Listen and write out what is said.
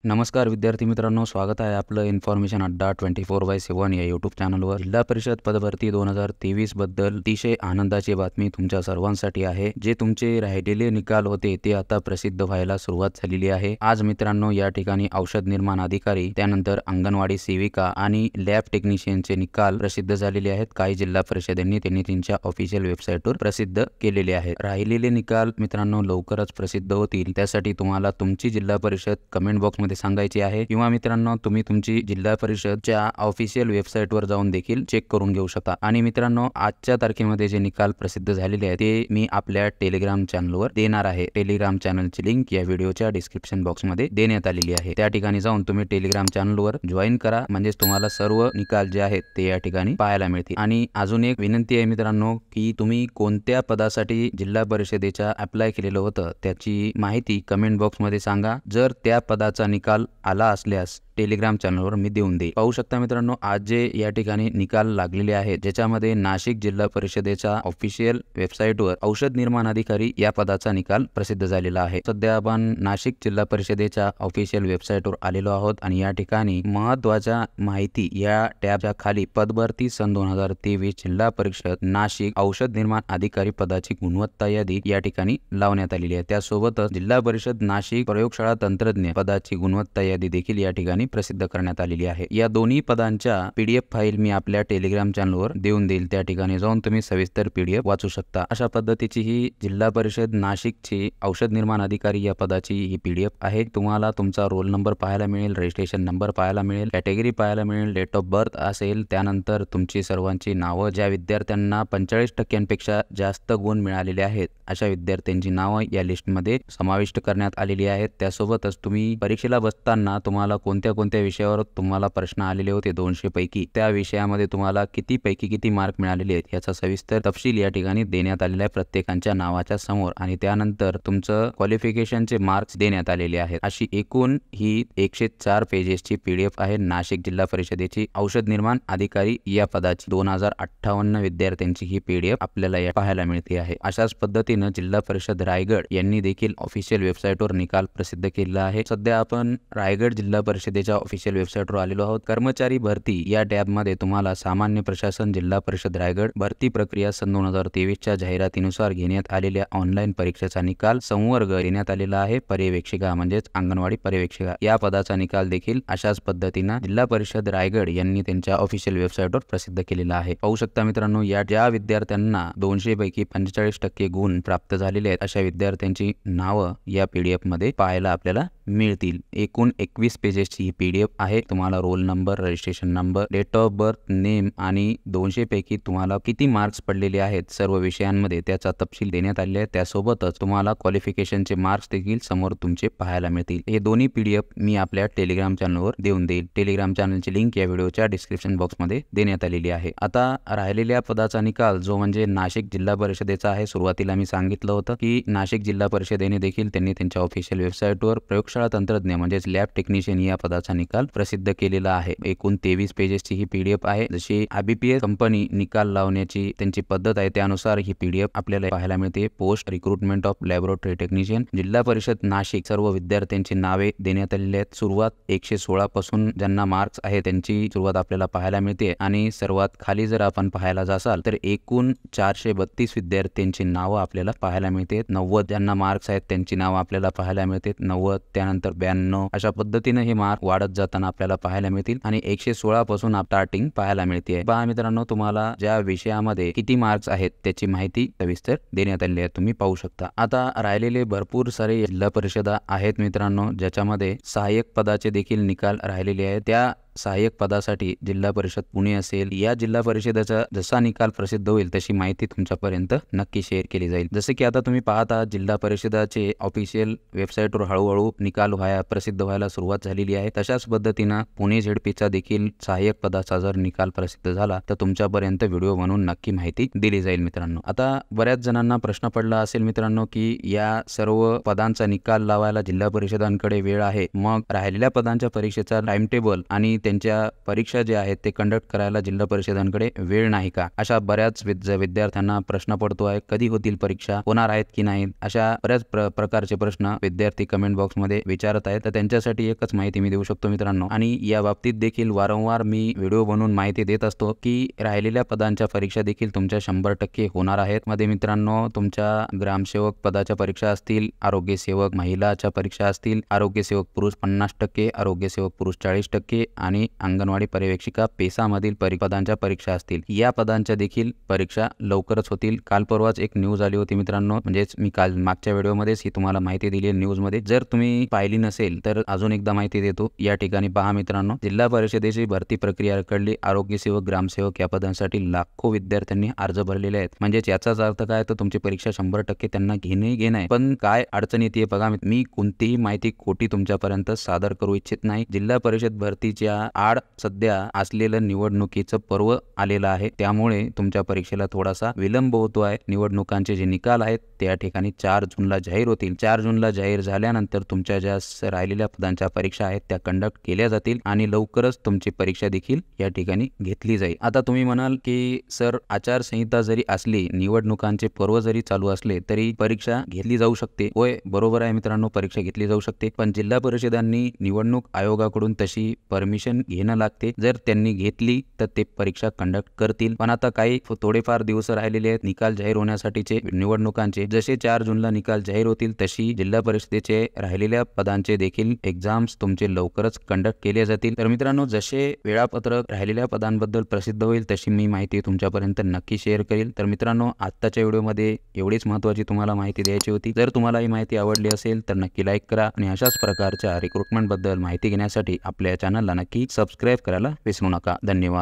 नमस्कार विद्यार्थी मित्रांनो, स्वागत आहे आपलं इन्फॉर्मेशन अड्डा 24/7 या यूट्यूब चॅनलवर। जिल्हा परिषद पदभरती 2023 बद्दल अतिशय आनंदाची बातमी तुमच्या सर्वांसाठी आहे। जे तुमचे राहिलेले निकाल होते ते आता प्रसिद्ध व्हायला सुरुवात झालेली आहे। आज मित्रांनो या ठिकाणी औषध निर्माण अधिकारी, त्यानंतर अंगणवाडी सेविका आणि लॅब टेक्निशियनचे निकाल प्रसिद्ध झालेले आहेत। काही जिल्हा परिषदांनी त्यांच्या ऑफिशियल वेबसाईटवर प्रसिद्ध केलेले आहेत। राहिलेले निकाल मित्रांनो लवकरच प्रसिद्ध होतील, त्यासाठी तुम्हाला तुमची जिल्हा परिषद कमेंट बॉक्समध्ये सांगायची आहे, किंवा मित्रांनो तुम्ही तुमची जिल्हा परिषदच्या ऑफिशियल वेबसाईटवर जाऊन देखील चेक करून घेऊ शकता। आणि मित्रांनो आजच्या तारखेमध्ये जे निकाल प्रसिद्ध झालेले आहेत ते मी आपल्या टेलिग्राम चॅनलवर देणार आहे। टेलिग्राम चॅनलची लिंक या व्हिडिओच्या डिस्क्रिप्शन बॉक्समध्ये देण्यात आलेली आहे। त्या ठिकाणी जाऊन तुम्ही टेलिग्राम चॅनलवर जॉईन करा, म्हणजेच तुम्हाला सर्व निकाल जे आहेत ते या ठिकाणी पाहायला मिळतील। आणि अजून एक विनंती आहे मित्रांनो की तुम्ही कोणत्या पदासाठी जिल्हा परिषदेच्या अप्लाय केलेलं होतं त्याची माहिती कमेंट बॉक्समध्ये सांगा। जर त्या पदाचा निकाल आला असल्यास टेलिग्राम चॅनलवर मी देऊन देईल। पाहू शकता मित्रांनो आज जे या ठिकाणी निकाल लागलेले आहेत, ज्याच्यामध्ये नाशिक जिल्हा परिषदेच्या ऑफिशियल वेबसाईटवर औषध निर्माण अधिकारी या पदाचा निकाल प्रसिद्ध झालेला आहे। सध्या आपण नाशिक जिल्हा परिषदेच्या ऑफिशियल वेबसाईटवर आलेलो आहोत आणि या ठिकाणी महत्त्वाच्या माहिती या टॅबच्या खाली पदभरती सन 2023 जिल्हा परिषद नाशिक औषध निर्माण अधिकारी पदाची गुणवत्ता यादी या ठिकाणी लावण्यात आलेली आहे। त्यासोबतच जिल्हा परिषद नाशिक प्रयोगशाळा तंत्रज्ञ पदाची गुणवत्ता यादी देखील या ठिकाणी प्रसिद्ध करण्यात आलेली आहे। या दोन्ही पदांच्या पीडीएफ फाईल मी आपल्या टेलिग्राम चॅनलवर देऊन देईल, त्या ठिकाणी जाऊन तुम्ही सविस्तर पीडीएफ वाचू शकता। अशा पद्धतीची ही जिल्हा परिषद नाशिकची औषध निर्माण अधिकारी या पदाची ही पीडीएफ आहे। तुम्हाला तुमचा रोल नंबर पाहायला मिळेल, रजिस्ट्रेशन नंबर पाहायला मिळेल, कॅटेगरी पाहायला मिळेल, डेट ऑफ बर्थ असेल, त्यानंतर तुमची सर्वांची नावं, ज्या विद्यार्थ्यांना 45% जास्त गुण मिळालेले आहेत अशा विद्यार्थ्यांची नावं या लिस्टमध्ये समाविष्ट करण्यात आलेली आहेत। त्यासोबतच तुम्ही परीक्षेला बसताना तुम्हाला कोणत्या विषयावर तुम्हाला प्रश्न आलेले होते 200 पैकी, त्या विषयामध्ये तुम्हाला किती पैकी किती मार्क मिळालेले आहेत याचा सविस्तर तपशील या ठिकाणी देण्यात आलेला आहे प्रत्येकाच्या नावाच्या समोर। आणि त्यानंतर तुमचं क्वालिफिकेशनचे मार्क्स देण्यात आलेले आहेत। अशी एकूण ही 104 पेजेसची पीडीएफ आहे नाशिक जिल्हा परिषदेची औषध निर्माण अधिकारी या पदाची। 2058 विद्यार्थ्यांची ही पीडीएफ आपल्याला या पाहायला मिळते आहे। अशाच पद्धतीने जिल्हा परिषद रायगड यांनी देखील ऑफिशियल वेबसाईटवर निकाल प्रसिद्ध केला आहे। सध्या आपण रायगड जिल्हा परिषदेच्या ऑफिशियल वेबसाईटवर आलेलो आहोत। कर्मचारी भरती या टॅबमध्ये तुम्हाला सामान्य प्रशासन जिल्हा परिषद रायगड भरती प्रक्रिया सन 2023 च्या जाहिरातीनुसार घेण्यात आलेल्या ऑनलाईन परीक्षेचा निकाल संवर्ग देण्यात आलेला आहे। पर्यवेक्षिका म्हणजेच अंगणवाडी पर्यवेक्षिका या पदाचा निकाल देखील अशाच पद्धतीने जिल्हा परिषद रायगड यांनी त्यांच्या ऑफिशियल वेबसाईटवर प्रसिद्ध केलेला आहे। पाहू शकता मित्रांनो या ज्या विद्यार्थ्यांना 200 पैकी 45% गुण प्राप्त झालेले आहेत अशा विद्यार्थ्यांची नावं या पीडीएफ मध्ये पाहायला आपल्याला मिळतील। एकूण 21 पेजेसची ही पीडीएफ आहे। तुम्हाला roll number, registration number, date of birth, name आणि 200 पैकी तुम्हाला किती मार्क्स पडलेले आहेत सर्व विषयांमध्ये त्याचा तपशील देण्यात आलेला आहे। त्यासोबतच तुम्हाला क्वालिफिकेशनचे मार्क्स देखील समोर तुमचे पाहायला मिळतील। हे दोन्ही पीडीएफ मी आपल्या टेलिग्राम चॅनलवर देऊन देईल। टेलिग्राम चॅनलची लिंक या व्हिडिओच्या डिस्क्रिप्शन बॉक्समध्ये देण्यात आलेली आहे। आता राहिलेल्या पदाचा निकाल जो म्हणजे नाशिक जिल्हा परिषदेचा आहे। सुरुवातीला मी सांगितलं होतं की नाशिक जिल्हा परिषदेने देखील त्यांनी त्यांच्या ऑफिशियल वेबसाईटवर प्रयोगशाळा तंत्रज्ञ म्हणजेच लॅब टेक्निशियन या पदाचा निकाल प्रसिद्ध केलेला आहे। एकूण 23 पेजेसची ही पीडीएफ आहे। जशी आयबीपीएस कंपनी निकाल लावण्याची त्यांची पद्धत आहे त्यानुसार ही पीडीएफ आपल्याला पाहायला मिळते। Post recruitment of laboratory technician जिल्हा परिषद नाशिक सर्व विद्यार्थ्यांची नावे देण्यात आलेली आहेत। सुरुवात 116 पासून ज्यांना मार्क्स आहे त्यांची सुरुवात आपल्याला पाहायला मिळते आणि सर्वात खाली जर आपण पाहायला जासाल तर एकूण 432 विद्यार्थ्यांची नावं आपल्याला पाहायला मिळते। 90 ज्यांना मार्क्स आहेत त्यांची नावं आपल्याला पाहायला मिळते। 90 त्यानंतर 92 अशा पद्धतीने हे मार्क वाढत जाताना आपल्याला पाहायला मिळतील आणि 116 पासून स्टार्टिंग पाहायला मिळते। पहा मित्रांनो तुम्हाला ज्या विषयामध्ये किती मार्क्स आहेत त्याची माहिती सविस्तर देण्यात आलेली आहे, तुम्ही पाहू शकता। आता राहिलेले भरपूर सारे जिल्हा परिषदा आहेत मित्रांनो ज्याच्यामध्ये सहाय्यक पदाचे देखील निकाल राहिलेले आहेत। त्या सहाय्यक पदासाठी जिल्हा परिषद पुणे असेल या जिल्हा परिषदेचा जसा निकाल प्रसिद्ध होईल तशी माहिती तुमच्यापर्यंत नक्की शेअर केली जाईल। जसे की आता तुम्ही पाहता जिल्हा परिषदाचे ऑफिशियल वेबसाईटवर हळूहळू निकाल प्रसिद्ध व्हायला सुरुवात झालेली आहे। तशाच पद्धतीने पुणे झेडपीचा देखील सहाय्यक पदाचा जर निकाल प्रसिद्ध झाला तर तुमच्यापर्यंत व्हिडिओ म्हणून नक्की माहिती दिली जाईल मित्रांनो। आता बऱ्याच जणांना प्रश्न पडला असेल मित्रांनो की या सर्व पदांचा निकाल लावायला जिल्हा परिषदांकडे वेळ आहे, मग राहिलेल्या पदांच्या परीक्षेचा टाइम टेबल आणि त्यांच्या परीक्षा जे आहेत ते कंडक्ट करायला जिल्हा परिषदांकडे वेळ नाही का? अशा बऱ्याच विद्यार्थ्यांना प्रश्न पडतो आहे. कधी होतील परीक्षा, होणार आहेत की नाही, अशा बऱ्याच प्रकारचे प्रश्न विद्यार्थी कमेंट बॉक्समध्ये विचारत आहेत. तर त्यांच्यासाठी एकच माहिती मी देऊ शकतो मित्रांनो, आणि या बाबतीत देखील वारंवार मी व्हिडिओ बनवून माहिती देत असतो की राहिलेल्या पदांच्या परीक्षा देखील तुमच्या 100% होणार आहेत. मध्ये मित्रांनो तुमच्या ग्रामसेवक पदाच्या परीक्षा असतील, आरोग्य सेवक महिलाच्या परीक्षा असतील, आरोग्य सेवक पुरुष 50%, आरोग्य सेवक पुरुष 40% आणि अंगणवाडी पर्यवेक्षिका पेसामधील पदांच्या परीक्षा असतील. या पदांच्या देखील परीक्षा लवकरच होतील. काल परवाच एक न्यूज आली होती मित्रांनो, म्हणजेच मी काल मागच्या व्हिडिओमध्येच ही तुम्हाला माहिती दिली आहे न्यूजमध्ये. जर तुम्ही पाहिली नसेल तर अजून एकदा माहिती देतो. या ठिकाणी पहा मित्रांनो, जिल्हा परिषदेची भरती प्रक्रिया रखडली. आरोग्य सेवक, ग्रामसेवक या पदांसाठी लाखो विद्यार्थ्यांनी अर्ज भरलेले आहेत. म्हणजेच याचाच अर्थ काय, तर तुमची परीक्षा 100% त्यांना घेणं आहे. पण काय अडचण येते बघा, मी कोणतीही माहिती खोटी तुमच्यापर्यंत सादर करू इच्छित नाही. जिल्हा परिषद भरतीच्या आड सध्या असलेलं निवडणुकीचं पर्व आलेलं आहे, त्यामुळे तुमच्या परीक्षेला थोडासा विलंब होतो आहे. निवडणुकांचे जे निकाल आहेत त्या ठिकाणी 4 जूनला जाहीर होतील. 4 जूनला जाहीर झाल्यानंतर तुमच्या ज्या राहिलेल्या पदांच्या परीक्षा आहेत त्या कंडक्ट केल्या जातील आणि लवकरच तुमची परीक्षा देखील या ठिकाणी घेतली जाईल. आता तुम्ही म्हणाल की सर, आचारसंहिता जरी असली, निवडणुकांचे पर्व जरी चालू असले तरी परीक्षा घेतली जाऊ शकते. होय, बरोबर आहे मित्रांनो, परीक्षा घेतली जाऊ शकते. पण जिल्हा परिषदांनी निवडणूक आयोगाकडून तशी परमिशन घेणं लागते. जर त्यांनी घेतली तर ते परीक्षा कंडक्ट करतील. पण आता काही थोडेफार दिवस राहिलेले आहेत निकाल जाहीर होण्यासाठीचे निवडणुकांचे. जसे 4 जूनला निकाल जाहीर होतील तशी जिल्हा परिषदेचे राहिलेल्या पदांचे देखील एक्झाम्स तुमचे लवकरच कंडक्ट केले जातील. तर मित्रांनो, जसे वेळापत्रक राहिलेल्या पदांबद्दल प्रसिद्ध होईल तशी मी माहिती तुमच्यापर्यंत नक्की शेअर करेल. तर मित्रांनो, आत्ताच्या व्हिडिओमध्ये एवढीच महत्त्वाची तुम्हाला माहिती द्यायची होती. जर तुम्हाला ही माहिती आवडली असेल तर नक्की लाईक करा आणि अशाच प्रकारच्या रिक्रुटमेंट बद्दल माहिती घेण्यासाठी आपल्या चॅनलला नक्की सबस्क्राईब करायला विसरू नका. धन्यवाद.